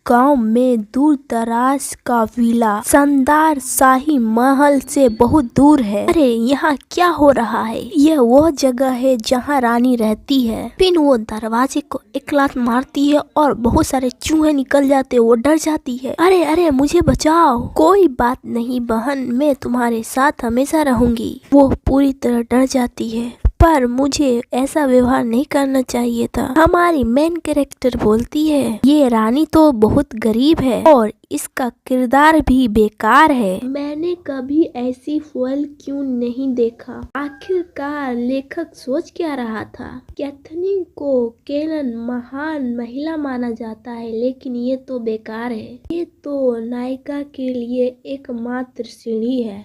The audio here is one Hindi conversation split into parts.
गांव में दूर दराज का विला शानदार शाही महल से बहुत दूर है। अरे यहाँ क्या हो रहा है? यह वो जगह है जहाँ रानी रहती है। फिर वो दरवाजे को एक लात मारती है और बहुत सारे चूहे निकल जाते, वो डर जाती है। अरे अरे मुझे बचाओ। कोई बात नहीं बहन, मैं तुम्हारे साथ हमेशा रहूंगी। वो पूरी तरह डर जाती है, पर मुझे ऐसा व्यवहार नहीं करना चाहिए था। हमारी मेन कैरेक्टर बोलती है, ये रानी तो बहुत गरीब है और इसका किरदार भी बेकार है। मैंने कभी ऐसी फूल क्यों नहीं देखा। आखिरकार लेखक सोच क्या रहा था? कैथरीन को केलन महान महिला माना जाता है, लेकिन ये तो बेकार है। ये तो नायिका के लिए एकमात्र सीढ़ी है।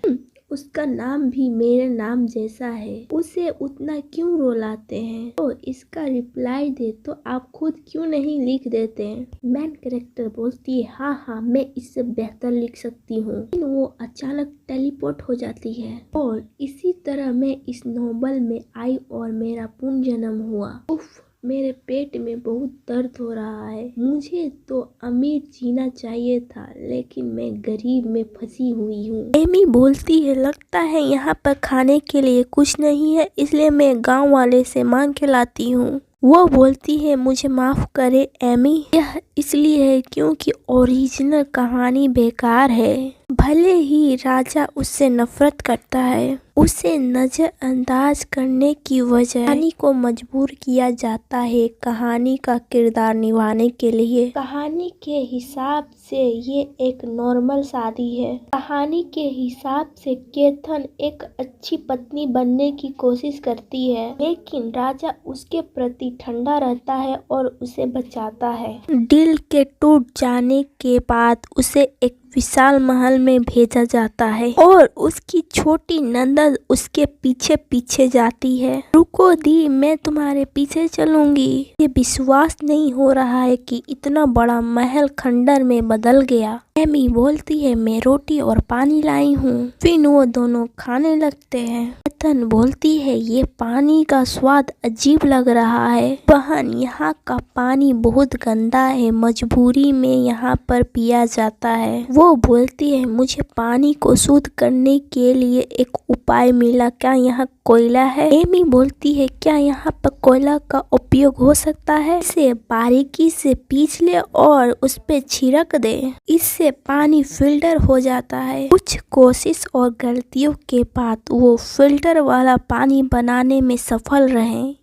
उसका नाम भी मेरे नाम जैसा है, उसे उतना क्यों रुलाते हैं? तो इसका रिप्लाई दे तो आप खुद क्यों नहीं लिख देते हैं? मैन कैरेक्टर बोलती है, हाँ हाँ मैं इससे बेहतर लिख सकती हूँ। लेकिन वो अचानक टेलीपोर्ट हो जाती है और इसी तरह मैं इस नोवेल में आई और मेरा पुनर्जन्म हुआ। उफ, मेरे पेट में बहुत दर्द हो रहा है। मुझे तो अमीर जीना चाहिए था, लेकिन मैं गरीब में फंसी हुई हूँ। एमी बोलती है, लगता है यहाँ पर खाने के लिए कुछ नहीं है, इसलिए मैं गांव वाले से मांग के लाती हूँ। वो बोलती है, मुझे माफ करे एमी, यह इसलिए है क्योंकि ओरिजिनल कहानी बेकार है। भले ही राजा उससे नफरत करता है, उसे नजरअंदाज करने की वजह रानी को मजबूर किया जाता है कहानी का किरदार निभाने के लिए। कहानी के हिसाब से ये एक नॉर्मल शादी है। कहानी के हिसाब से केथन एक अच्छी पत्नी बनने की कोशिश करती है, लेकिन राजा उसके प्रति ठंडा रहता है और उसे बचाता है। दिल के टूट जाने के बाद उसे एक विशाल महल में भेजा जाता है और उसकी छोटी नंदन उसके पीछे पीछे जाती है। रुको दी, मैं तुम्हारे पीछे चलूंगी। ये विश्वास नहीं हो रहा है कि इतना बड़ा महल खंडर में बदल गया। एमी बोलती है, मैं रोटी और पानी लाई हूँ। फिर वो दोनों खाने लगते हैं। केथन बोलती है, ये पानी का स्वाद अजीब लग रहा है। बहन, यहाँ का पानी बहुत गंदा है, मजबूरी में यहाँ पर पिया जाता है। वो बोलती है, मुझे पानी को शुद्ध करने के लिए एक उपाय मिला, क्या यहाँ कोयला है? एमी बोलती है, क्या यहाँ पर कोयला का उपयोग हो सकता है? इसे बारीकी से पीस ले और उस पे छिड़क दे, इससे पानी फिल्टर हो जाता है। कुछ कोशिश और गलतियों के बाद वो फिल्टर वाला पानी बनाने में सफल रहे।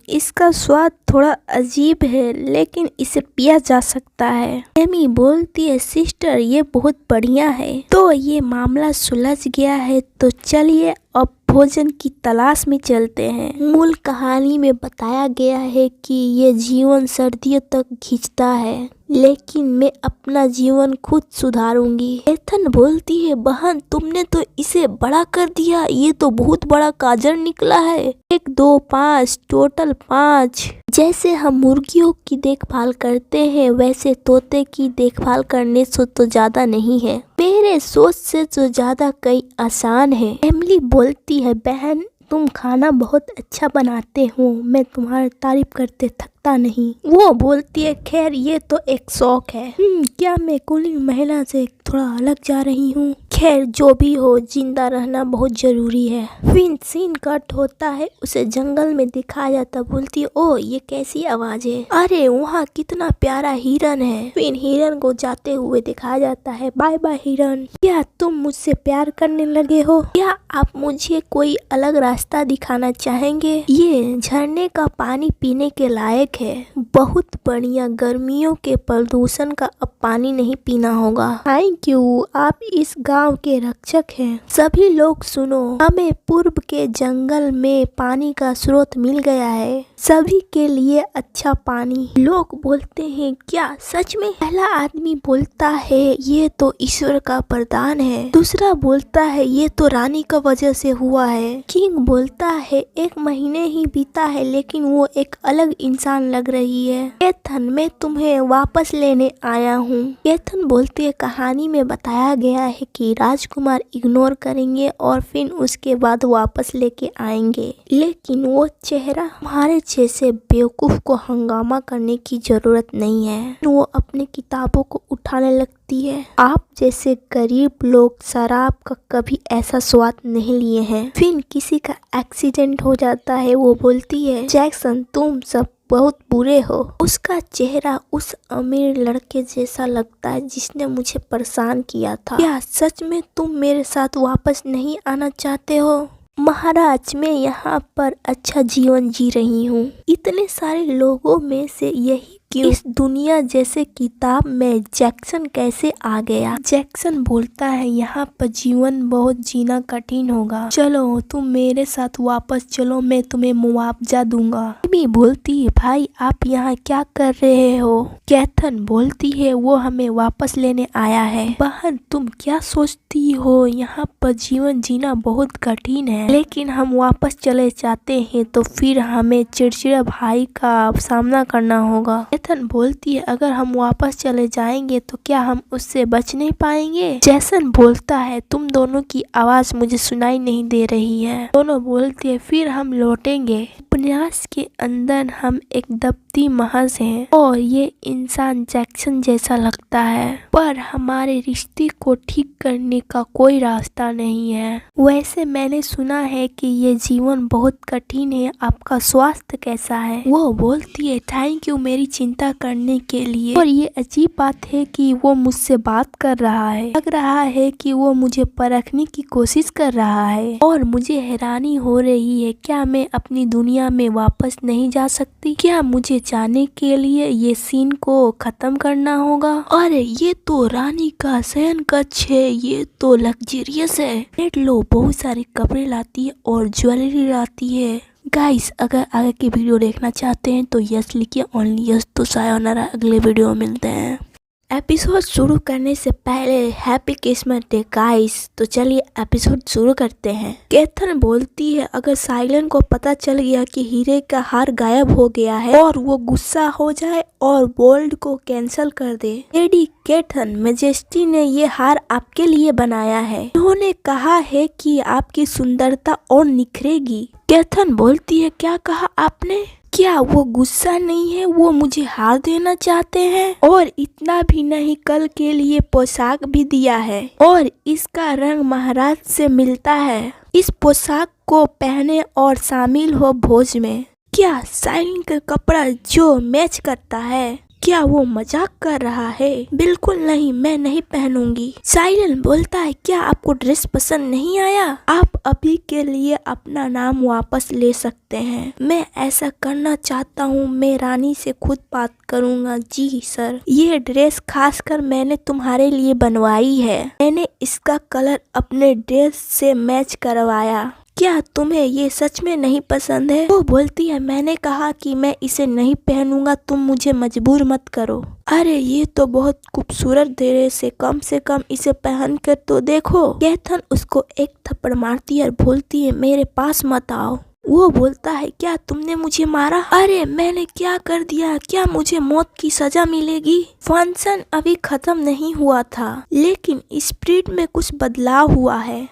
इसका स्वाद थोड़ा अजीब है, लेकिन इसे पिया जा सकता है। एमी बोलती है, सिस्टर ये बहुत बढ़िया है। तो ये मामला सुलझ गया है, तो चलिए अब भोजन की तलाश में चलते हैं। मूल कहानी में बताया गया है कि ये जीवन सर्दियों तक खींचता है, लेकिन मैं अपना जीवन खुद सुधारूंगी। केथन बोलती है, बहन तुमने तो इसे बड़ा कर दिया, ये तो बहुत बड़ा गाजर निकला है। 1 2 5 टोटल 5। जैसे हम मुर्गियों की देखभाल करते हैं, वैसे तोते की देखभाल करने से तो ज्यादा नहीं है। मेरे सोच से तो ज्यादा कई आसान है। एमिली बोलती है, बहन तुम खाना बहुत अच्छा बनाते हो, मैं तुम्हारी तारीफ करते थकता नहीं। वो बोलती है, खैर ये तो एक शौक है। क्या मैं कुलीन महिला से थोड़ा अलग जा रही हूँ? खैर जो भी हो, जिंदा रहना बहुत जरूरी है। फिर सीन कट होता है, उसे जंगल में दिखाया जाता। बोलती है, ओ ये कैसी आवाज है? अरे वहाँ कितना प्यारा हिरन है। फिर हिरन को जाते हुए दिखाया जाता है। बाय बाय हिरन, क्या तुम मुझसे प्यार करने लगे हो? क्या आप मुझे कोई अलग रास्ता दिखाना चाहेंगे? ये झरने का पानी पीने के लायक है, बहुत बढ़िया। गर्मियों के प्रदूषण का अब पानी नहीं पीना होगा। थैंक यू, आप इस गांव के रक्षक हैं। सभी लोग सुनो, हमें पूर्व के जंगल में पानी का स्रोत मिल गया है, सभी के लिए अच्छा पानी। लोग बोलते हैं, क्या सच में? पहला आदमी बोलता है, ये तो ईश्वर का वरदान है। दूसरा बोलता है, ये तो रानी का वजह से हुआ है। किंग बोलता है, 1 महीने ही बीता है, लेकिन वो एक अलग इंसान लग रही है। केथन, मैं तुम्हें वापस लेने आया हूँ। केथन बोलती है, कहानी कहानी में बताया गया है कि राजकुमार इग्नोर करेंगे और फिर उसके बाद वापस लेके आएंगे, लेकिन वो चेहरा हमारे जैसे बेवकूफ को हंगामा करने की जरूरत नहीं है। वो अपने किताबों को उठाने लगती है। आप जैसे गरीब लोग शराब का कभी ऐसा स्वाद नहीं लिए हैं। फिर किसी का एक्सीडेंट हो जाता है। वो बोलती है, जैक्सन तुम सब बहुत बुरे हो। उसका चेहरा उस अमीर लड़के जैसा लगता है जिसने मुझे परेशान किया था। क्या सच में तुम मेरे साथ वापस नहीं आना चाहते हो? महाराज, मैं यहाँ पर अच्छा जीवन जी रही हूँ। इतने सारे लोगों में से यही क्यों? इस दुनिया जैसे किताब में जैक्सन कैसे आ गया? जैक्सन बोलता है, यहाँ पर जीवन बहुत जीना कठिन होगा। चलो तुम मेरे साथ वापस चलो, मैं तुम्हें मुआवजा दूंगा। एमी बोलती है, भाई आप यहाँ क्या कर रहे हो? कैथन बोलती है, वो हमें वापस लेने आया है। बहन तुम क्या सोचती हो? यहाँ पर जीवन जीना बहुत कठिन है, लेकिन हम वापस चले जाते हैं तो फिर हमें चिड़चिड़ा भाई का सामना करना होगा। कैथन बोलती है, अगर हम वापस चले जाएंगे तो क्या हम उससे बच नहीं पाएंगे? जैसन बोलता है, तुम दोनों की आवाज मुझे सुनाई नहीं दे रही है। दोनों बोलती है, फिर हम लौटेंगे। उपन्यास के अंदर हम एक दबती महज हैं और ये इंसान जैक्सन जैसा लगता है, पर हमारे रिश्ते को ठीक करने का कोई रास्ता नहीं है। वैसे मैंने सुना है कि ये जीवन बहुत कठिन है, आपका स्वास्थ्य कैसा है? वो बोलती है, थैंक यू मेरी चिंता करने के लिए। और ये अजीब बात है कि वो मुझसे बात कर रहा है। लग रहा है कि वो मुझे परखने की कोशिश कर रहा है और मुझे हैरानी हो रही है, क्या मैं अपनी दुनिया में वापस नहीं जा सकती? क्या मुझे जाने के लिए ये सीन को खत्म करना होगा? अरे ये तो रानी का शयन कक्ष है, ये तो लग्जरियस है। रेड लो बहुत सारे कपड़े लाती है और ज्वेलरी लाती है। गाइस अगर आगे की वीडियो देखना चाहते हैं तो यस लिखिए, ओनली यस। तो सायोनारा, अगले वीडियो में मिलते हैं। एपिसोड शुरू करने से पहले हैप्पी क्रिसमस डे गाइस। तो चलिए एपिसोड शुरू करते हैं। कैथन बोलती है, अगर साइलन को पता चल गया कि हीरे का हार गायब हो गया है और वो गुस्सा हो जाए और बोल्ड को कैंसिल कर दे। लेडी कैथन, मैजेस्टी ने ये हार आपके लिए बनाया है। उन्होंने कहा है कि आपकी सुंदरता और निखरेगी। कैथन बोलती है, क्या कहा आपने? क्या वो गुस्सा नहीं है? वो मुझे हार देना चाहते हैं और इतना भी नहीं, कल के लिए पोशाक भी दिया है और इसका रंग महाराज से मिलता है। इस पोशाक को पहने और शामिल हो भोज में। क्या साइलिन का कपड़ा जो मैच करता है? क्या वो मजाक कर रहा है? बिल्कुल नहीं, मैं नहीं पहनूंगी। साइलन बोलता है, क्या आपको ड्रेस पसंद नहीं आया? आप अभी के लिए अपना नाम वापस ले सकते हैं। मैं ऐसा करना चाहता हूँ, मैं रानी से खुद बात करूँगा। जी सर, ये ड्रेस खासकर मैंने तुम्हारे लिए बनवाई है। मैंने इसका कलर अपने ड्रेस से मैच करवाया। क्या तुम्हें ये सच में नहीं पसंद है? वो बोलती है, मैंने कहा कि मैं इसे नहीं पहनूंगा, तुम मुझे मजबूर मत करो। अरे ये तो बहुत खूबसूरत ड्रेस है, कम से कम इसे पहन कर तो देखो। कैथन उसको एक थप्पड़ मारती है और बोलती है, मेरे पास मत आओ। वो बोलता है, क्या तुमने मुझे मारा? अरे मैंने क्या कर दिया? क्या मुझे मौत की सजा मिलेगी? फंक्शन अभी खत्म नहीं हुआ था, लेकिन स्प्रिट में कुछ बदलाव हुआ है।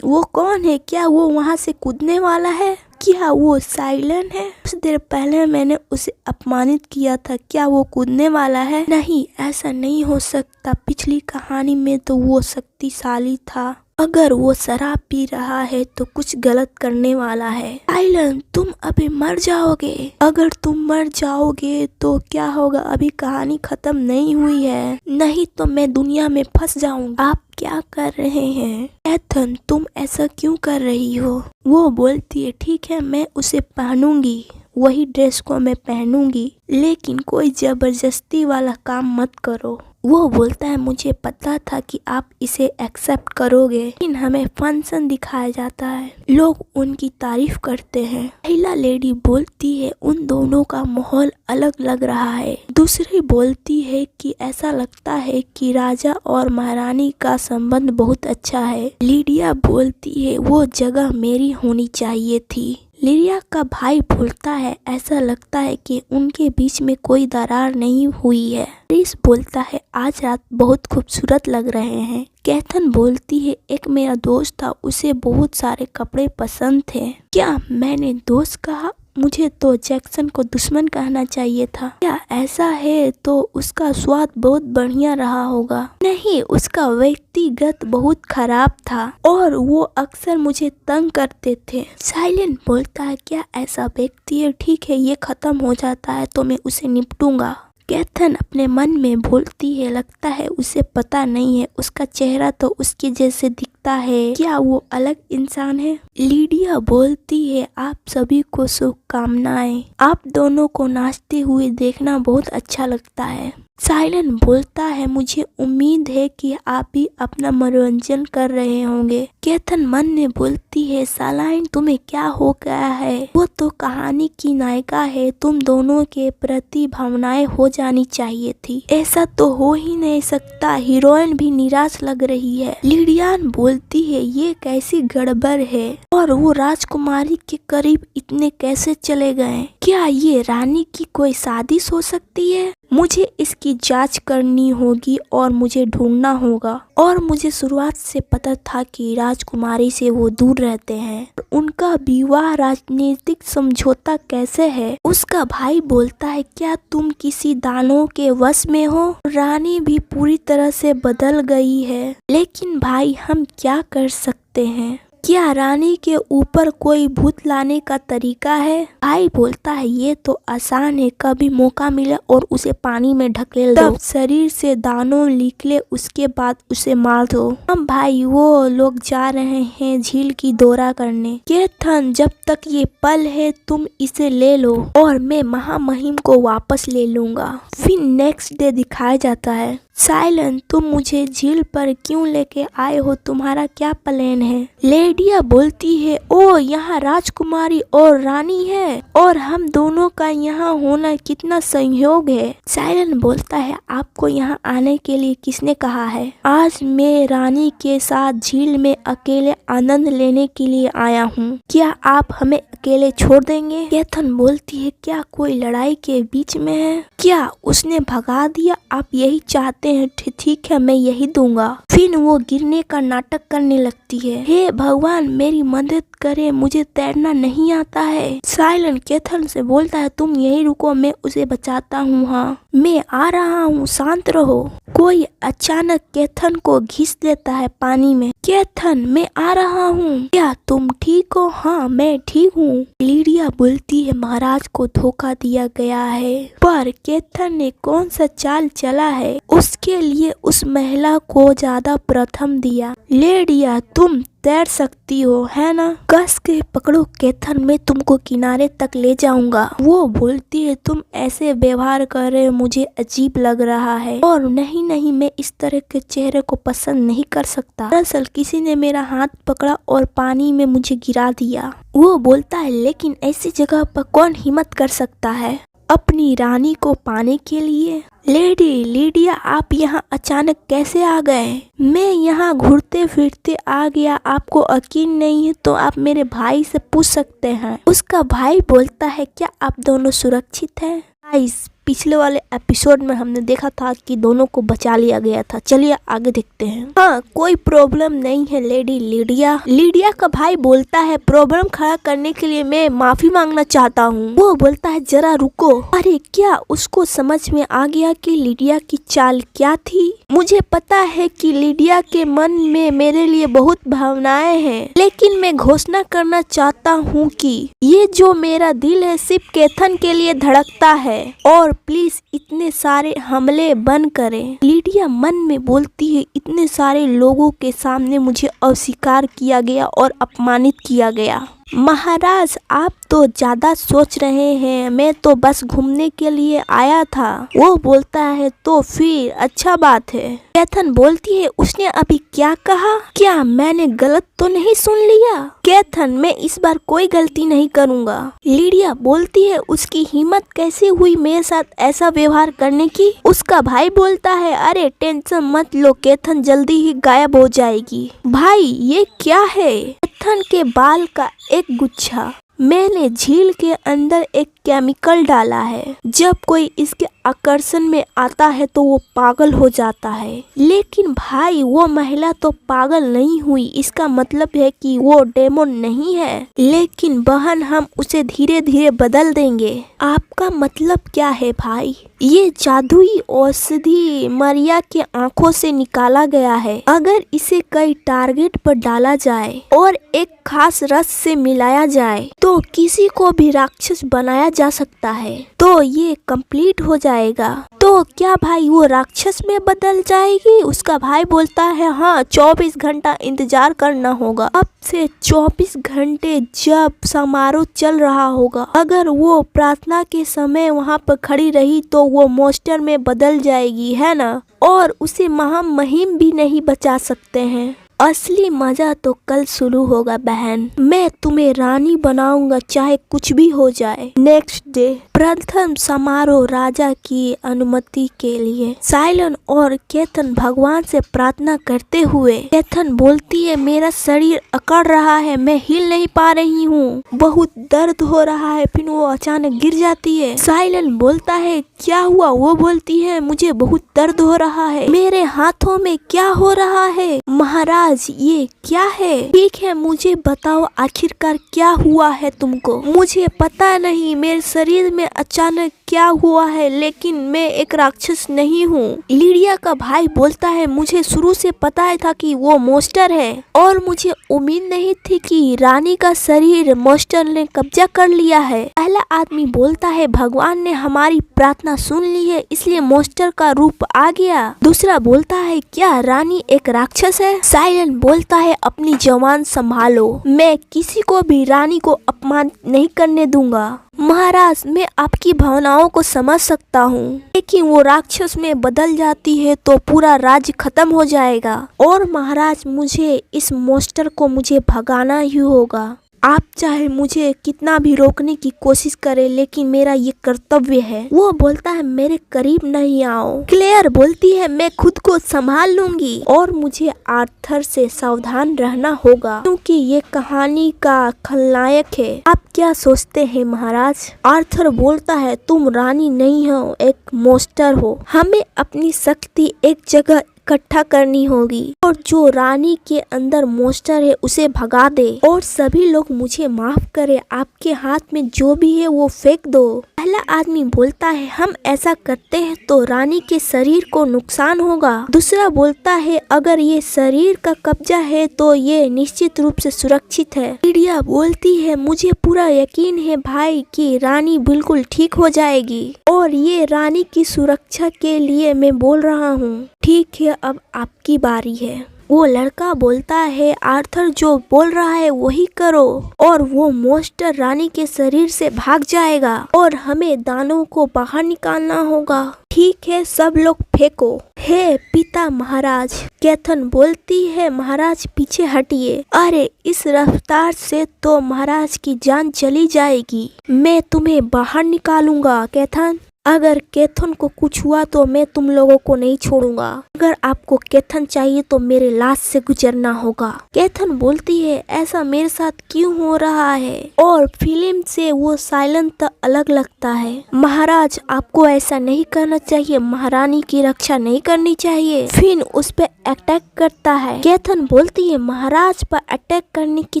वो कौन है? क्या वो वहाँ से कूदने वाला है? क्या वो साइलन है? कुछ देर पहले मैंने उसे अपमानित किया था, क्या वो कूदने वाला है? नहीं, ऐसा नहीं हो सकता। पिछली कहानी में तो वो शक्तिशाली था। अगर वो शराब पी रहा है तो कुछ गलत करने वाला है। साइलन, तुम अभी मर जाओगे। अगर तुम मर जाओगे तो क्या होगा? अभी कहानी खत्म नहीं हुई है, नहीं तो मैं दुनिया में फंस जाऊंगा। आप क्या कर रहे हैं? कैथन, तुम ऐसा क्यों कर रही हो? वो बोलती है, ठीक है मैं उसे पहनूंगी, वही ड्रेस को मैं पहनूंगी, लेकिन कोई जबरदस्ती वाला काम मत करो। वो बोलता है, मुझे पता था कि आप इसे एक्सेप्ट करोगे। लेकिन हमें फंक्शन दिखाया जाता है, लोग उनकी तारीफ करते हैं। महिला लेडी बोलती है, उन दोनों का माहौल अलग लग रहा है। दूसरी बोलती है कि ऐसा लगता है कि राजा और महारानी का संबंध बहुत अच्छा है। लीडिया बोलती है, वो जगह मेरी होनी चाहिए थी, लिडिया का भाई बोलता है ऐसा लगता है कि उनके बीच में कोई दरार नहीं हुई है। क्रिस बोलता है आज रात बहुत खूबसूरत लग रहे हैं। कैथन बोलती है एक मेरा दोस्त था, उसे बहुत सारे कपड़े पसंद थे। क्या मैंने दोस्त कहा? मुझे तो जैक्सन को दुश्मन कहना चाहिए था। क्या ऐसा है तो उसका स्वाद बहुत बढ़िया रहा होगा। नहीं, उसका व्यक्तिगत बहुत खराब था और वो अक्सर मुझे तंग करते थे। साइलेंट बोलता है क्या ऐसा व्यक्ति है? ठीक है, ये खत्म हो जाता है तो मैं उसे निपटूंगा। कैथन अपने मन में बोलती है लगता है उसे पता नहीं है, उसका चेहरा तो उसके जैसे दिखता है, क्या वो अलग इंसान है? लिडिया बोलती है आप सभी को शुभकामनाएं, आप दोनों को नाचते हुए देखना बहुत अच्छा लगता है। साइलेंट बोलता है मुझे उम्मीद है कि आप भी अपना मनोरंजन कर रहे होंगे। कैथन मन में बोलती है सालाइन तुम्हें क्या हो गया है? वो तो कहानी की नायिका है, तुम दोनों के प्रति भावनाएं हो जानी चाहिए थी। ऐसा तो हो ही नहीं सकता, हीरोइन भी निराश लग रही है। लिडियान बोलती है ये कैसी गड़बड़ है और वो राजकुमारी के करीब इतने कैसे चले गए? क्या ये रानी की कोई साजिश हो सकती है? मुझे इसकी जांच करनी होगी और मुझे ढूंढना होगा। और मुझे शुरुआत से पता था कि राजकुमारी से वो दूर रहते हैं। उनका विवाह राजनीतिक समझौता कैसे है? उसका भाई बोलता है क्या तुम किसी दानों के वश में हो? रानी भी पूरी तरह से बदल गई है, लेकिन भाई हम क्या कर सकते हैं? क्या रानी के ऊपर कोई भूत लाने का तरीका है? भाई बोलता है ये तो आसान है, कभी मौका मिले और उसे पानी में ढकेल दो, तब शरीर से दानों निकले, उसके बाद उसे मार दो। हम भाई वो लोग जा रहे हैं झील की दौरा करने। कैथन जब तक ये पल है तुम इसे ले लो और मैं महामहिम को वापस ले लूंगा। फिर नेक्स्ट डे दिखाया जाता है। साइलेंट तुम मुझे झील पर क्यों लेके आए हो? तुम्हारा क्या प्लान है? लिडिया बोलती है ओ यहाँ राजकुमारी और रानी है और हम दोनों का यहाँ होना कितना संयोग है। साइलेंट बोलता है आपको यहाँ आने के लिए किसने कहा है? आज मैं रानी के साथ झील में अकेले आनंद लेने के लिए आया हूँ, क्या आप हमें अकेले छोड़ देंगे? कैथन बोलती है क्या कोई लड़ाई के बीच में है? क्या उसने भगा दिया? आप यही चाहते हैं? ठीक है मैं यही दूंगा। फिर वो गिरने का नाटक करने लगती है। हे भगवान मेरी मदद करे, मुझे तैरना नहीं आता है। साइलेंट कैथन से बोलता है तुम यही रुको, मैं उसे बचाता हूँ। हाँ मैं आ रहा हूँ, शांत रहो। कोई अचानक कैथन को घिस लेता है पानी में। कैथन मैं आ रहा हूँ, क्या तुम ठीक हो? हाँ मैं ठीक हूँ। लिडिया बोलती है महाराज को धोखा दिया गया है, पर कैथन ने कौन सा चाल चला है, उसके लिए उस महिला को ज्यादा प्रथम दिया। लिडिया तुम तैर सकती हो है ना? कस के पकड़ो कैथन, मैं तुमको किनारे तक ले जाऊंगा। वो बोलती है तुम ऐसे व्यवहार कर रहे हो, मुझे अजीब लग रहा है और नहीं मैं इस तरह के चेहरे को पसंद नहीं कर सकता। दरअसल किसी ने मेरा हाथ पकड़ा और पानी में मुझे गिरा दिया। वो बोलता है लेकिन ऐसी जगह पर कौन हिम्मत कर सकता है अपनी रानी को पाने के लिए? लेडी लिडिया आप यहाँ अचानक कैसे आ गए? मैं यहाँ घूरते फिरते आ गया, आपको यकीन नहीं है तो आप मेरे भाई से पूछ सकते हैं। उसका भाई बोलता है क्या आप दोनों सुरक्षित हैं? गाइस पिछले वाले एपिसोड में हमने देखा था कि दोनों को बचा लिया गया था। चलिए आगे देखते हैं। हाँ कोई प्रॉब्लम नहीं है लेडी लिडिया। लिडिया का भाई बोलता है प्रॉब्लम खड़ा करने के लिए मैं माफी मांगना चाहता हूँ। वो बोलता है जरा रुको। अरे क्या उसको समझ में आ गया कि लिडिया की चाल क्या थी? मुझे पता है कि लिडिया के मन में मेरे लिए बहुत भावनाएं हैं, लेकिन मैं घोषणा करना चाहता हूँ कि ये जो मेरा दिल है सिर्फ कैथन के लिए धड़कता है और प्लीज इतने सारे हमले बंद करें। लिडिया मन में बोलती है इतने सारे लोगों के सामने मुझे अस्वीकार किया गया और अपमानित किया गया। महाराज आप तो ज्यादा सोच रहे हैं, मैं तो बस घूमने के लिए आया था। वो बोलता है तो फिर अच्छा बात है। कैथन बोलती है उसने अभी क्या कहा? क्या मैंने गलत तो नहीं सुन लिया? कैथन मैं इस बार कोई गलती नहीं करूँगा। लिडिया बोलती है उसकी हिम्मत कैसे हुई मेरे साथ ऐसा व्यवहार करने की? उसका भाई बोलता है अरे टेंशन मत लो, कैथन जल्दी ही गायब हो जाएगी। भाई ये क्या है? कैथन के बाल का एक गुच्छा। मैंने झील के अंदर एक केमिकल डाला है। जब कोई इसके आकर्षण में आता है तो वो पागल हो जाता है। लेकिन भाई वो महिला तो पागल नहीं हुई, इसका मतलब है कि वो डेमोन नहीं है। लेकिन बहन हम उसे धीरे धीरे बदल देंगे। आपका मतलब क्या है भाई? ये जादुई औषधि मरिया के आंखों से निकाला गया है। अगर इसे कई टारगेट पर डाला जाए और एक खास रस से मिलाया जाए तो किसी को भी राक्षस बनाया जा सकता है। तो ये कंप्लीट हो जाएगा। तो क्या भाई वो राक्षस में बदल जाएगी? उसका भाई बोलता है हाँ 24 घंटा इंतजार करना होगा। अब से 24 घंटे जब समारोह चल रहा होगा, अगर वो प्रार्थना के समय वहाँ पर खड़ी रही तो वो मॉन्स्टर में बदल जाएगी, है ना? और उसे महामहिम भी नहीं बचा सकते हैं। असली मजा तो कल शुरू होगा बहन। मैं तुम्हें रानी बनाऊंगा चाहे कुछ भी हो जाए। नेक्स्ट डे प्रथम समारोह राजा की अनुमति के लिए साइलन और केथन भगवान से प्रार्थना करते हुए केथन बोलती है मेरा शरीर अकड़ रहा है, मैं हिल नहीं पा रही हूँ, बहुत दर्द हो रहा है। फिर वो अचानक गिर जाती है। साइलन बोलता है क्या हुआ? वो बोलती है मुझे बहुत दर्द हो रहा है, मेरे हाथों में क्या हो रहा है? महाराज ये क्या है? ठीक है मुझे बताओ आखिरकार क्या हुआ है तुमको? मुझे पता नहीं मेरे शरीर में अचानक क्या हुआ है, लेकिन मैं एक राक्षस नहीं हूँ। लिडिया का भाई बोलता है मुझे शुरू से पता था कि वो मॉन्स्टर है और मुझे उम्मीद नहीं थी कि रानी का शरीर मॉन्स्टर ने कब्जा कर लिया है। पहला आदमी बोलता है भगवान ने हमारी प्रार्थना सुन ली है इसलिए मॉन्स्टर का रूप आ गया। दूसरा बोलता है क्या रानी एक राक्षस है? साइलन बोलता है अपनी जवान संभालो, मैं किसी को भी रानी को अपमान नहीं करने दूंगा। महाराज मैं आपकी भावनाओं को समझ सकता हूँ, लेकिन वो राक्षस में बदल जाती है तो पूरा राज्य खत्म हो जाएगा। और महाराज मुझे इस मॉन्स्टर को मुझे भगाना ही होगा। आप चाहे मुझे कितना भी रोकने की कोशिश करें, लेकिन मेरा ये कर्तव्य है। वो बोलता है मेरे करीब नहीं आओ। क्लेयर बोलती है मैं खुद को संभाल लूंगी और मुझे आर्थर से सावधान रहना होगा क्योंकि ये कहानी का खलनायक है। आप क्या सोचते हैं महाराज? आर्थर बोलता है तुम रानी नहीं हो, एक मॉन्स्टर हो। हमें अपनी शक्ति एक जगह इकट्ठा करनी होगी और जो रानी के अंदर मॉन्स्टर है उसे भगा दे और सभी लोग मुझे माफ करें, आपके हाथ में जो भी है वो फेंक दो। पहला आदमी बोलता है हम ऐसा करते हैं तो रानी के शरीर को नुकसान होगा। दूसरा बोलता है अगर ये शरीर का कब्जा है तो ये निश्चित रूप से सुरक्षित है। लिडिया बोलती है मुझे पूरा यकीन है भाई कि रानी बिल्कुल ठीक हो जाएगी और ये रानी की सुरक्षा के लिए मैं बोल रहा हूँ। ठीक है अब आपकी बारी है। वो लड़का बोलता है आर्थर जो बोल रहा है वही करो और वो मॉन्स्टर रानी के शरीर से भाग जाएगा और हमें दानों को बाहर निकालना होगा। ठीक है सब लोग फेंको। हे पिता महाराज। केथन बोलती है महाराज पीछे हटिए। अरे इस रफ्तार से तो महाराज की जान चली जाएगी। मैं तुम्हें बाहर निकालूंगा केथन। अगर केथन को कुछ हुआ तो मैं तुम लोगों को नहीं छोड़ूंगा। अगर आपको केथन चाहिए तो मेरे लाश से गुजरना होगा। केथन बोलती है ऐसा मेरे साथ क्यों हो रहा है? और फिल्म से वो साइलेंट अलग लगता है। महाराज आपको ऐसा नहीं करना चाहिए, महारानी की रक्षा नहीं करनी चाहिए। फिन उस पे अटैक करता है। केथन बोलती है महाराज पर अटैक करने की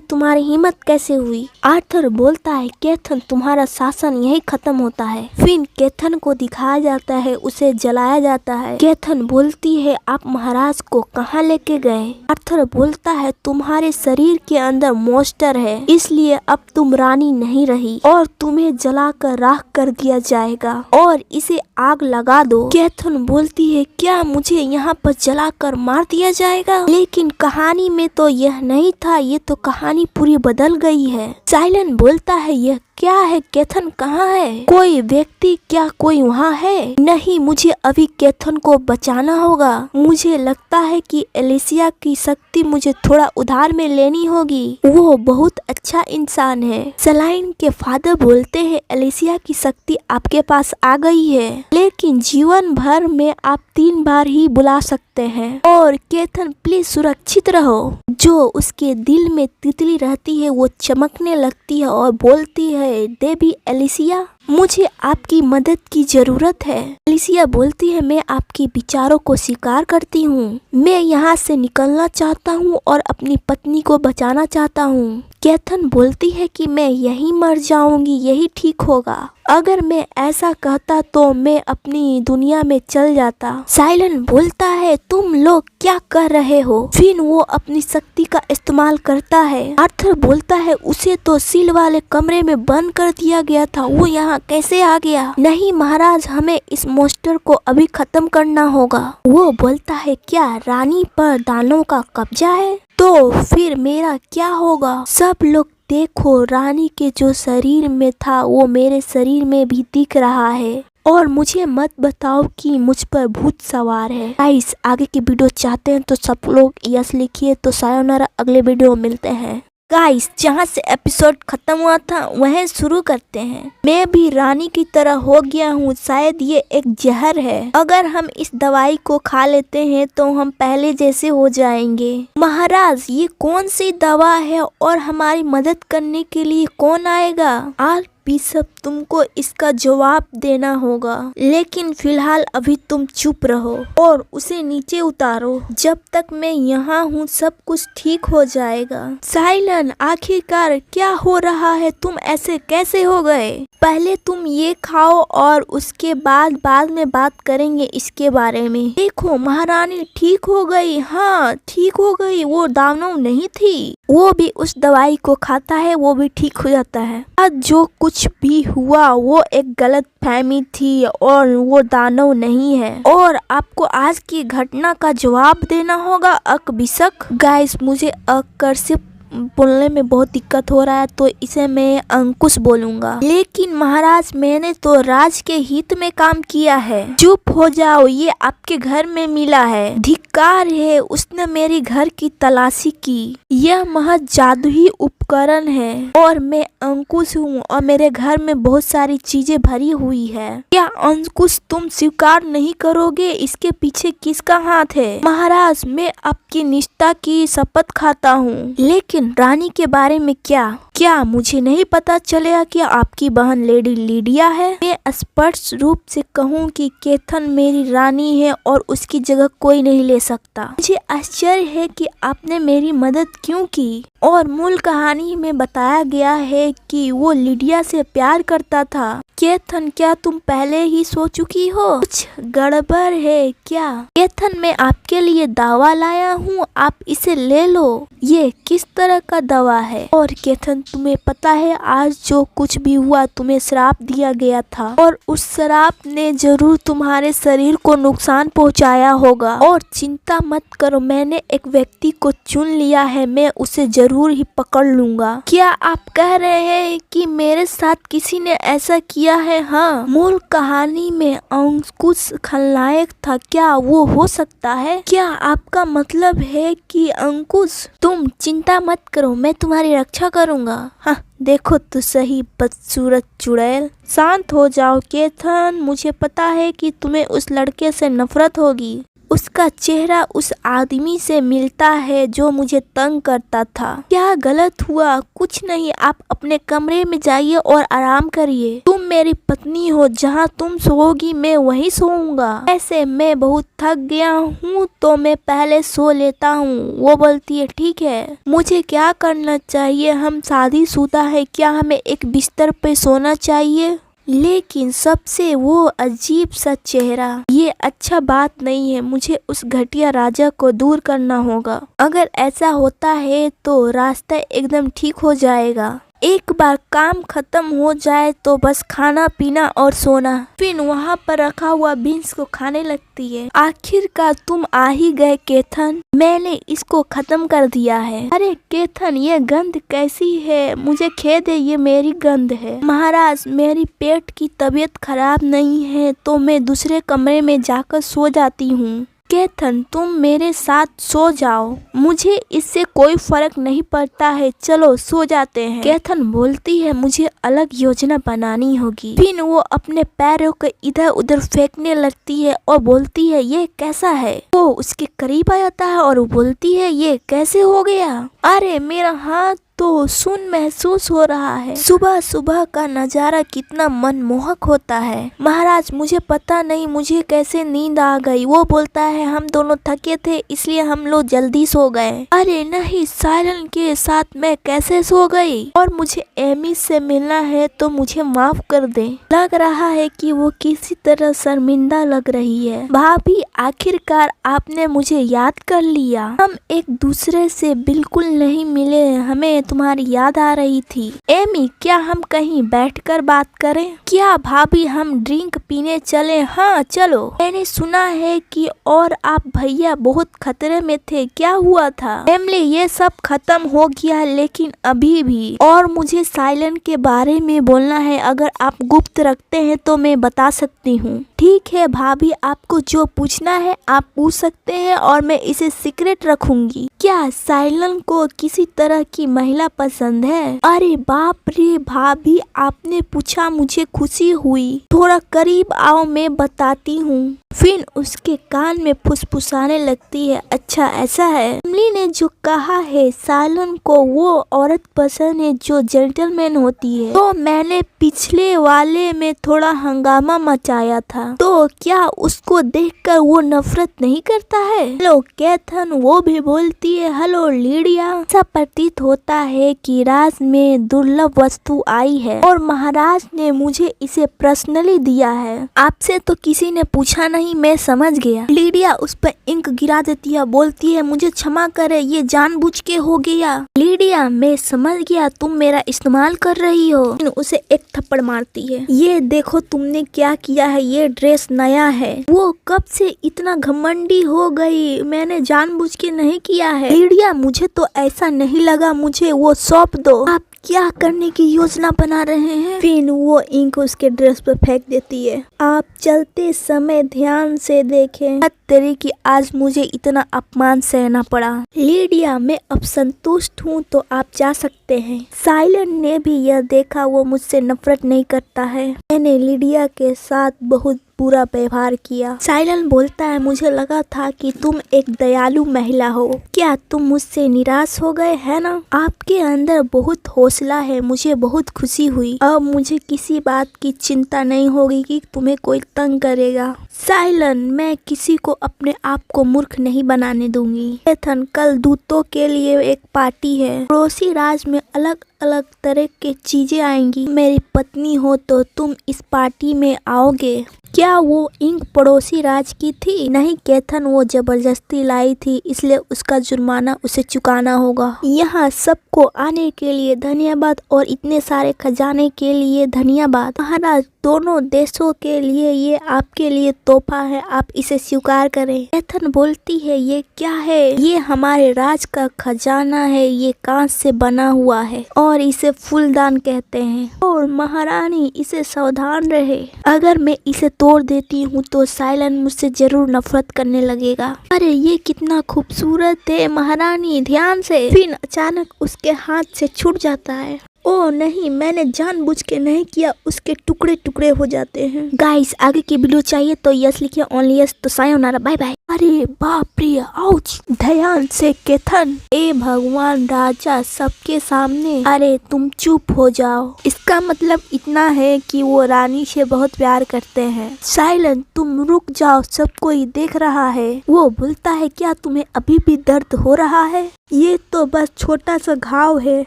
तुम्हारी हिम्मत कैसे हुई? आर्थर बोलता है केथन तुम्हारा शासन यही खत्म होता है। फिन केथन को दिखाया जाता है, उसे जलाया जाता है। केथन बोलती है आप महाराज को कहाँ लेके गए? आर्थर बोलता है तुम्हारे शरीर के अंदर मॉन्स्टर है इसलिए अब तुम रानी नहीं रही और तुम्हें जलाकर राख कर दिया जाएगा और इसे आग लगा दो। केथन बोलती है क्या मुझे यहाँ पर जलाकर मार दिया जाएगा? लेकिन कहानी में तो यह नहीं था, ये तो कहानी पूरी बदल गई है। साइलन बोलता है यह क्या है? केथन कहाँ है? कोई व्यक्ति क्या कोई वहाँ है? नहीं, मुझे अभी केथन को बचाना होगा। मुझे लगता है कि एलिसिया की शक्ति मुझे थोड़ा उधार में लेनी होगी। वो बहुत अच्छा इंसान है। सलाइन के फादर बोलते हैं एलिसिया की शक्ति आपके पास आ गई है, लेकिन जीवन भर में आप 3 बार ही बुला सकते हैं। और केथन प्लीज सुरक्षित रहो। जो उसके दिल में तितली रहती है वो चमकने लगती है और बोलती है देवी एलिसिया, मुझे आपकी मदद की जरूरत है। एलिसिया बोलती है मैं आपके विचारों को स्वीकार करती हूँ। मैं यहाँ से निकलना चाहता हूँ और अपनी पत्नी को बचाना चाहता हूँ। केथन बोलती है कि मैं यहीं मर जाऊंगी, यही ठीक होगा। अगर मैं ऐसा कहता तो मैं अपनी दुनिया में चल जाता। साइलन बोलता है तुम लोग क्या कर रहे हो? फिन वो अपनी शक्ति का इस्तेमाल करता है। आर्थर बोलता है उसे तो सील वाले कमरे में बंद कर दिया गया था, वो यहाँ कैसे आ गया? नहीं महाराज, हमें इस मॉन्स्टर को अभी खत्म करना होगा। वो बोलता है क्या रानी पर दानव का कब्जा है? तो फिर मेरा क्या होगा? सब लोग देखो, रानी के जो शरीर में था वो मेरे शरीर में भी दिख रहा है। और मुझे मत बताओ कि मुझ पर भूत सवार है। गाइस, आगे की वीडियो चाहते हैं तो सब लोग यस लिखिए। तो सायोनारा, अगले वीडियो में मिलते हैं। गाइस, जहाँ से एपिसोड खत्म हुआ था वहीं शुरू करते हैं। मैं भी रानी की तरह हो गया हूँ। शायद ये एक जहर है। अगर हम इस दवाई को खा लेते हैं तो हम पहले जैसे हो जाएंगे। महाराज, ये कौन सी दवा है और हमारी मदद करने के लिए कौन आएगा? बिशप, तुमको इसका जवाब देना होगा, लेकिन फिलहाल अभी तुम चुप रहो और उसे नीचे उतारो। जब तक मैं यहाँ हूँ सब कुछ ठीक हो जाएगा। साइलन, आखिरकार क्या हो रहा है? तुम ऐसे कैसे हो गए? पहले तुम ये खाओ और उसके बाद में बात करेंगे इसके बारे में। देखो महारानी ठीक हो गई। हाँ ठीक हो गई, वो दानव नहीं थी। वो भी उस दवाई को खाता है, वो भी ठीक हो जाता है। आज जो कुछ भी हुआ वो एक गलत फहमी थी और वो दानव नहीं है। और आपको आज की घटना का जवाब देना होगा अकबिशक। गाइस, मुझे अकर्षित बोलने में बहुत दिक्कत हो रहा है तो इसे मैं अंकुश बोलूंगा। लेकिन महाराज, मैंने तो राज के हित में काम किया है। चुप हो जाओ, ये आपके घर में मिला है। धिक्कार है, उसने मेरे घर की तलाशी की। यह महज जादुई उपकरण है और मैं अंकुश हूँ और मेरे घर में बहुत सारी चीजें भरी हुई है। क्या अंकुश तुम स्वीकार नहीं करोगे? इसके पीछे किसका हाथ है? महाराज, मैं आपकी निष्ठा की शपथ खाता हूँ, लेकिन रानी के बारे में क्या मुझे नहीं पता चलेगा कि आपकी बहन लेडी लीडिया है? मैं स्पष्ट रूप से कहूँ कि केथन मेरी रानी है और उसकी जगह कोई नहीं ले सकता। मुझे आश्चर्य है कि आपने मेरी मदद क्यों की। और मूल कहानी में बताया गया है कि वो लीडिया से प्यार करता था। केथन, क्या तुम पहले ही सो चुकी हो? कुछ गड़बड़ है क्या? केथन, मैं आपके लिए दवा लाया हूँ, आप इसे ले लो। ये किस तरह का दवा है? और केथन, तुम्हें पता है आज जो कुछ भी हुआ तुम्हें श्राप दिया गया था और उस श्राप ने जरूर तुम्हारे शरीर को नुकसान पहुंचाया होगा। और चिंता मत करो, मैंने एक व्यक्ति को चुन लिया है, मैं उसे जरूर ही पकड़ लूंगा। क्या आप कह रहे हैं कि मेरे साथ किसी ने ऐसा किया है? हाँ, मूल कहानी में अंकुश खलनायक था, क्या वो हो सकता है? क्या आपका मतलब है कि अंकुश? तुम चिंता मत करो, मैं तुम्हारी रक्षा करूंगा। हाँ देखो तो सही बदसूरत चुड़ैल। शांत हो जाओ केथन, मुझे पता है कि तुम्हें उस लड़के से नफरत होगी। उसका चेहरा उस आदमी से मिलता है जो मुझे तंग करता था। क्या गलत हुआ? कुछ नहीं, आप अपने कमरे में जाइए और आराम करिए। तुम मेरी पत्नी हो, जहाँ तुम सोओगी मैं वहीं सोऊंगा। ऐसे मैं बहुत थक गया हूँ तो मैं पहले सो लेता हूँ। वो बोलती है ठीक है। मुझे क्या करना चाहिए? हम शादीशुदा है, क्या हमें एक बिस्तर पे सोना चाहिए? लेकिन सबसे वो अजीब सा चेहरा, ये अच्छा बात नहीं है। मुझे उस घटिया राजा को दूर करना होगा। अगर ऐसा होता है तो रास्ता एकदम ठीक हो जाएगा। एक बार काम खत्म हो जाए तो बस खाना पीना और सोना। फिर वहाँ पर रखा हुआ बीन्स को खाने लगती है। आखिरकार तुम आ ही गए केथन, मैंने इसको खत्म कर दिया है। अरे केथन, ये गंध कैसी है? मुझे खेद है, ये मेरी गंध है। महाराज, मेरी पेट की तबीयत खराब नहीं है तो मैं दूसरे कमरे में जाकर सो जाती हूँ। केथन, तुम मेरे साथ सो जाओ, मुझे इससे कोई फर्क नहीं पड़ता है, चलो सो जाते हैं। केथन बोलती है मुझे अलग योजना बनानी होगी। फिर वो अपने पैरों को इधर उधर फेंकने लगती है और बोलती है ये कैसा है? वो उसके करीब आ जाता है और वो बोलती है ये कैसे हो गया? अरे मेरा हाथ तो सुन महसूस हो रहा है। सुबह सुबह का नजारा कितना मनमोहक होता है। महाराज, मुझे पता नहीं मुझे कैसे नींद आ गई। वो बोलता है हम दोनों थके थे इसलिए हम लोग जल्दी सो गए। अरे नहीं, साइलन के साथ मैं कैसे सो गई? और मुझे एमी से मिलना है तो मुझे माफ कर दे। लग रहा है कि वो किसी तरह शर्मिंदा लग रही है। भाभी, आखिरकार आपने मुझे याद कर लिया। हम एक दूसरे से बिल्कुल नहीं मिले, हमें तुम्हारी याद आ रही थी। एमी, क्या हम कहीं बैठकर बात करें? क्या भाभी, हम ड्रिंक पीने चले? हाँ चलो। मैंने सुना है कि और आप भैया बहुत खतरे में थे, क्या हुआ था? एमली, ये सब खत्म हो गया लेकिन अभी भी और मुझे साइलन के बारे में बोलना है। अगर आप गुप्त रखते हैं तो मैं बता सकती हूँ। ठीक है भाभी, आपको जो पूछना है आप पूछ सकते हैं और मैं इसे सीक्रेट रखूंगी। क्या साइलन को किसी तरह की महिला पसंद है? अरे बाप रे भाभी, आपने पूछा, मुझे खुशी हुई। थोड़ा करीब आओ, मैं बताती हूँ। फिर उसके कान में फुसफुसाने लगती है, अच्छा ऐसा है? एमली ने जो कहा है साइलन को वो औरत पसंद है जो जेंटलमैन होती है, तो मैंने पिछले वाले में थोड़ा हंगामा मचाया था, तो क्या उसको देखकर वो नफरत नहीं करता है? हेलो केथन, वो भी बोलती है हेलो लीडिया। ऐसा प्रतीत होता है कि राज में दुर्लभ वस्तु आई है और महाराज ने मुझे इसे पर्सनली दिया है। आपसे तो किसी ने पूछा नहीं, मैं समझ गया। लीडिया उस पर इंक गिरा देती है, बोलती है मुझे क्षमा करे, ये जानबूझ के हो गया। लीडिया, मैं समझ गया, तुम मेरा इस्तेमाल कर रही हो। उसे एक थप्पड़ मारती है। ये देखो तुमने क्या किया है, ये ड्रेस नया है। वो कब से इतना घमंडी हो गई, मैंने जानबूझ के नहीं किया है। लीडिया, मुझे तो ऐसा नहीं लगा, मुझे वो सौंप दो। आप क्या करने की योजना बना रहे हैं? फिर वो इंक उसके ड्रेस पर फेंक देती है। आप चलते समय ध्यान से देखें। तेरी की आज मुझे इतना अपमान सहना पड़ा। लीडिया, मैं अब संतुष्ट हूँ तो आप जा सकते हैं। साइलन ने भी यह देखा, वो मुझसे नफरत नहीं करता है। मैंने लीडिया के साथ बहुत बुरा व्यवहार किया। साइलन बोलता है मुझे लगा था कि तुम एक दयालु महिला हो। क्या तुम मुझसे निराश हो गए है ना? आपके अंदर बहुत हौसला है, मुझे बहुत खुशी हुई। अब मुझे किसी बात की चिंता नहीं होगी कि तुम्हें कोई तंग करेगा। साइलन, मैं किसी को अपने आप को मूर्ख नहीं बनाने दूंगी। केथन, कल दूतों के लिए एक पार्टी है। पड़ोसी राज में अलग अलग तरह की चीजें आएंगी। मेरी पत्नी हो तो तुम इस पार्टी में आओगे? क्या वो इंक पड़ोसी राज की थी? नहीं केथन, वो जबरदस्ती लाई थी, इसलिए उसका जुर्माना उसे चुकाना होगा। यहाँ सबको आने के लिए धन्यवाद और इतने सारे खजाने के लिए धन्यवाद। महाराज, दोनों देशों के लिए ये आपके लिए तोहफा है, आप इसे स्वीकार करें। केथन बोलती है ये क्या है? ये हमारे राज का खजाना है, ये कांच से बना हुआ है और इसे फूलदान कहते हैं। और महारानी, इसे सावधान रहे, अगर मैं इसे तोड़ देती हूँ तो साइलन मुझसे जरूर नफरत करने लगेगा। अरे ये कितना खूबसूरत है महारानी, ध्यान से। फिर अचानक उसके हाथ से छूट जाता है। ओ नहीं, मैंने जानबूझ के नहीं किया, उसके टुकड़े टुकड़े हो जाते हैं। गाइस, आगे की वीडियो चाहिए तो यस लिखिए, ओनली यस। तो सायोनारा, बाय बाय। अरे बाप रे, आउच। ध्यान से केथन। ए भगवान, राजा सबके सामने। अरे तुम चुप हो जाओ। इसका मतलब इतना है कि वो रानी से बहुत प्यार करते हैं। साइलन, तुम रुक जाओ, सब कोई देख रहा है। वो बोलता है क्या तुम्हें अभी भी दर्द हो रहा है? ये तो बस छोटा सा घाव है।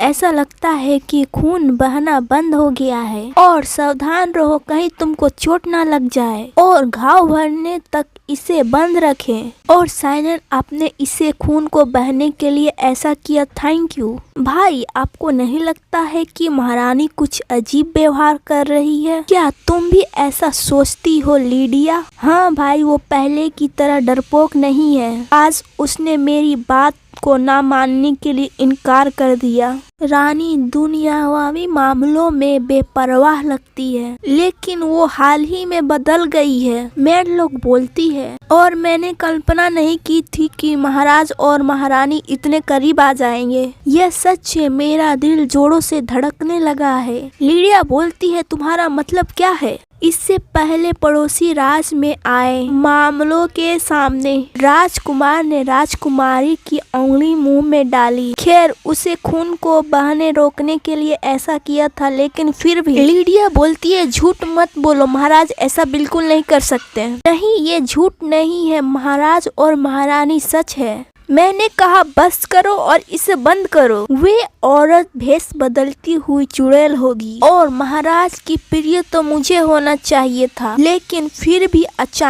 ऐसा लगता है कि खून बहना बंद हो गया है। और सावधान रहो, कहीं तुमको चोट ना लग जाए। और घाव भरने तक इसे बंद रखें। और साइलेंट, आपने इसे खून को बहने के लिए ऐसा किया, थैंक यू। भाई, आपको नहीं लगता है कि महारानी कुछ अजीब व्यवहार कर रही है? क्या तुम भी ऐसा सोचती हो लीडिया? हाँ भाई, वो पहले की तरह डरपोक नहीं है। आज उसने मेरी बात को ना मानने के लिए इनकार कर दिया। रानी दुनियावी मामलों में बेपरवाह लगती है, लेकिन वो हाल ही में बदल गई है, मेड लोग बोलती है। और मैंने कल्पना नहीं की थी कि महाराज और महारानी इतने करीब आ जाएंगे। यह सच है, मेरा दिल जोरों से धड़कने लगा है। लीडिया बोलती है, तुम्हारा मतलब क्या है? इससे पहले पड़ोसी राज में आए मामलों के सामने राजकुमार ने राजकुमारी की उंगली मुंह में डाली। खैर, उसे खून को बहने रोकने के लिए ऐसा किया था, लेकिन फिर भी। लीडिया बोलती है, झूठ मत बोलो, महाराज ऐसा बिल्कुल नहीं कर सकते। नहीं, ये झूठ नहीं है, महाराज और महारानी सच है। मैंने कहा बस करो और इसे बंद करो। वे औरत भेष बदलती हुई चुड़ैल होगी और महाराज की प्रिय तो मुझे होना चाहिए था, लेकिन फिर भी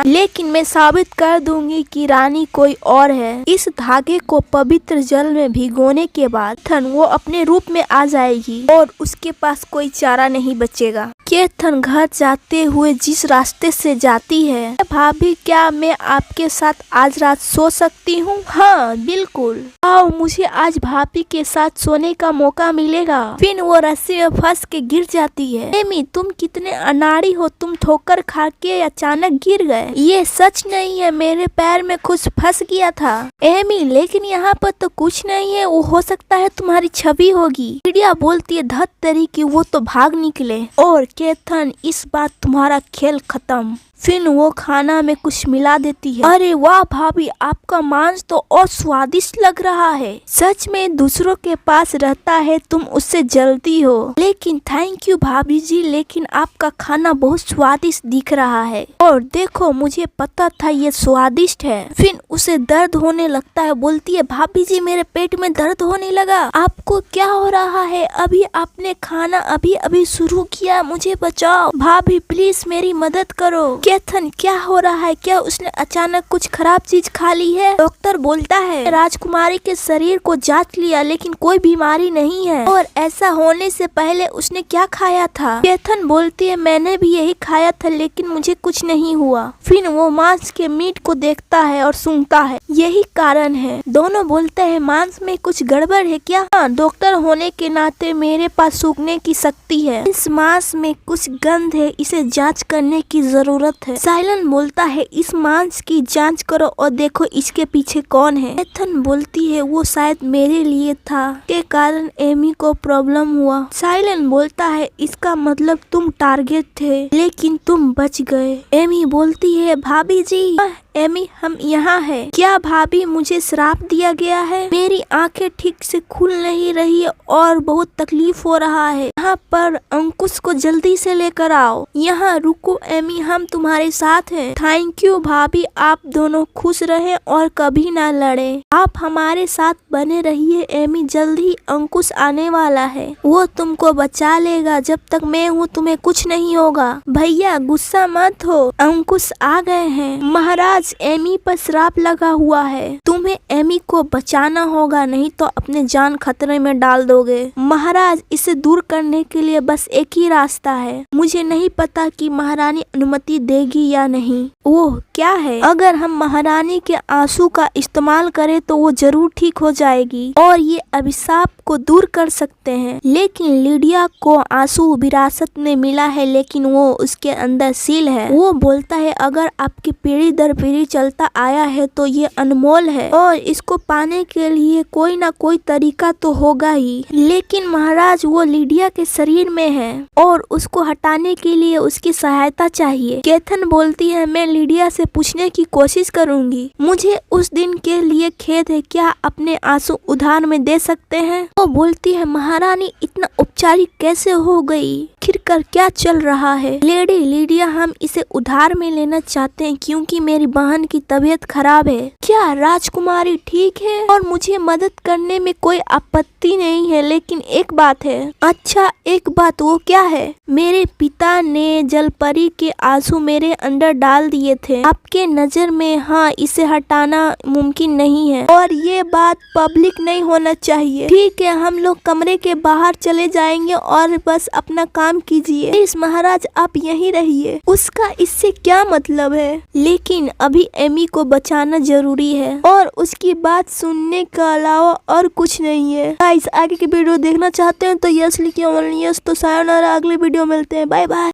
लेकिन मैं साबित कर दूंगी कि रानी कोई और है। इस धागे को पवित्र जल में भिगोने के बाद वो अपने रूप में आ जाएगी और उसके पास कोई चारा नहीं बचेगा। केथन घर जाते हुए जिस रास्ते से जाती है, भाभी क्या मैं आपके साथ आज रात सो सकती हूँ? हाँ बिल्कुल, आओ, मुझे आज भाभी के साथ सोने का मौका मिलेगा। फिर वो रस्सी में फंस के गिर जाती है। एमी, तुम कितने अनाड़ी हो, तुम ठोकर खा के अचानक गिर गए। ये सच नहीं है, मेरे पैर में कुछ फंस गया था। एमी, लेकिन यहाँ पर तो कुछ नहीं है, वो हो सकता है तुम्हारी छवि होगी। लीडिया बोलती है, धत तेरी की, वो तो भाग निकले। और केथन, इस बार तुम्हारा खेल खत्म। फिर वो खाना में कुछ मिला देती है। अरे वाह भाभी, आपका मांस तो और स्वादिष्ट लग रहा है। सच में दूसरों के पास रहता है तुम उससे जलती हो। लेकिन थैंक यू भाभी जी, लेकिन आपका खाना बहुत स्वादिष्ट दिख रहा है। और देखो, मुझे पता था ये स्वादिष्ट है। फिर उसे दर्द होने लगता है। बोलती है, भाभी जी मेरे पेट में दर्द होने लगा। आपको क्या हो रहा है? अभी आपने खाना अभी शुरू किया, मुझे बचाओ। भाभी प्लीज मेरी मदद करो। केथन, क्या हो रहा है? क्या उसने अचानक कुछ खराब चीज खा ली है? डॉक्टर बोलता है, राजकुमारी के शरीर को जांच लिया, लेकिन कोई बीमारी नहीं है। और ऐसा होने से पहले उसने क्या खाया था? केथन बोलती है, मैंने भी यही खाया था, लेकिन मुझे कुछ नहीं हुआ। फिर वो मांस के मीट को देखता है और सूंघता है। यही कारण है। दोनों बोलते हैं, मांस में कुछ गड़बड़ है क्या? हाँ, डॉक्टर होने के नाते मेरे पास सूंघने की शक्ति है। इस मांस में कुछ गंध है, इसे जांच करने की जरूरत है। साइलेंट बोलता है, इस मांस की जांच करो और देखो इसके पीछे कौन है। केथन बोलती है, वो शायद मेरे लिए था, के कारण एमी को प्रॉब्लम हुआ। साइलेंट बोलता है, इसका मतलब तुम टारगेट थे, लेकिन तुम बच गए। एमी बोलती है, भाभी जी। एमी, हम यहाँ है। क्या भाभी, मुझे श्राप दिया गया है? मेरी आंखें ठीक से खुल नहीं रही और बहुत तकलीफ हो रहा है। यहाँ पर अंकुश को जल्दी से लेकर आओ। यहाँ रुको एमी, हम तुम्हारे साथ हैं। थैंक यू भाभी, आप दोनों खुश रहें और कभी ना लड़े। आप हमारे साथ बने रहिए एमी, जल्दी अंकुश आने वाला है, वो तुमको बचा लेगा। जब तक मैं हूँ तुम्हें कुछ नहीं होगा। भैया गुस्सा मत हो, अंकुश आ गए हैं। महाराज, एमी पर श्राप लगा हुआ है, तुम्हें एमी को बचाना होगा, नहीं तो अपने जान खतरे में डाल दोगे। महाराज, इसे दूर करने के लिए बस एक ही रास्ता है। मुझे नहीं पता कि महारानी अनुमति देगी या नहीं। वो क्या है? अगर हम महारानी के आंसू का इस्तेमाल करें तो वो जरूर ठीक हो जाएगी और ये अभिशाप को दूर कर सकते हैं। लेकिन लीडिया को आंसू विरासत में मिला है, लेकिन वो उसके अंदर सील है। वो बोलता है, अगर आपकी पीढ़ी दर पीढ़ी चलता आया है तो ये अनमोल है और इसको पाने के लिए कोई ना कोई तरीका तो होगा ही। लेकिन महाराज, वो लीडिया के शरीर में है और उसको हटाने के लिए उसकी सहायता चाहिए। केथन बोलती है, मैं लीडिया से पूछने की कोशिश करूंगी। मुझे उस दिन के लिए खेद है, क्या अपने आंसू उधार में दे सकते हैं? वो बोलती है, महारानी इतना उपचारिक कैसे हो गई? आखिरकार क्या चल रहा है? लेडी लीडिया, हम इसे उधार में लेना चाहते हैं क्योंकि मेरी बहन की तबीयत खराब है। क्या राजकुमारी ठीक है? और मुझे मदद करने में कोई आपत्ति नहीं है, लेकिन एक बात है। अच्छा, एक बात, वो क्या है? मेरे पिता ने जलपरी के आंसू मेरे अंदर डाल दिए थे। आपके नजर में हाँ, इसे हटाना मुमकिन नहीं है और ये बात पब्लिक नहीं होना चाहिए। ठीक है, हम लोग कमरे के बाहर चले जाएंगे और बस अपना काम कीजिए। प्लीज महाराज, आप यहीं रहिए। उसका इससे क्या मतलब है? लेकिन अभी एमी को बचाना जरूरी है और उसकी बात सुनने के अलावा और कुछ नहीं है। गाइस, आगे की वीडियो देखना चाहते हैं तो यस लिखिए, तो सायोनारा, अगले वीडियो मिलते हैं। Bye bye.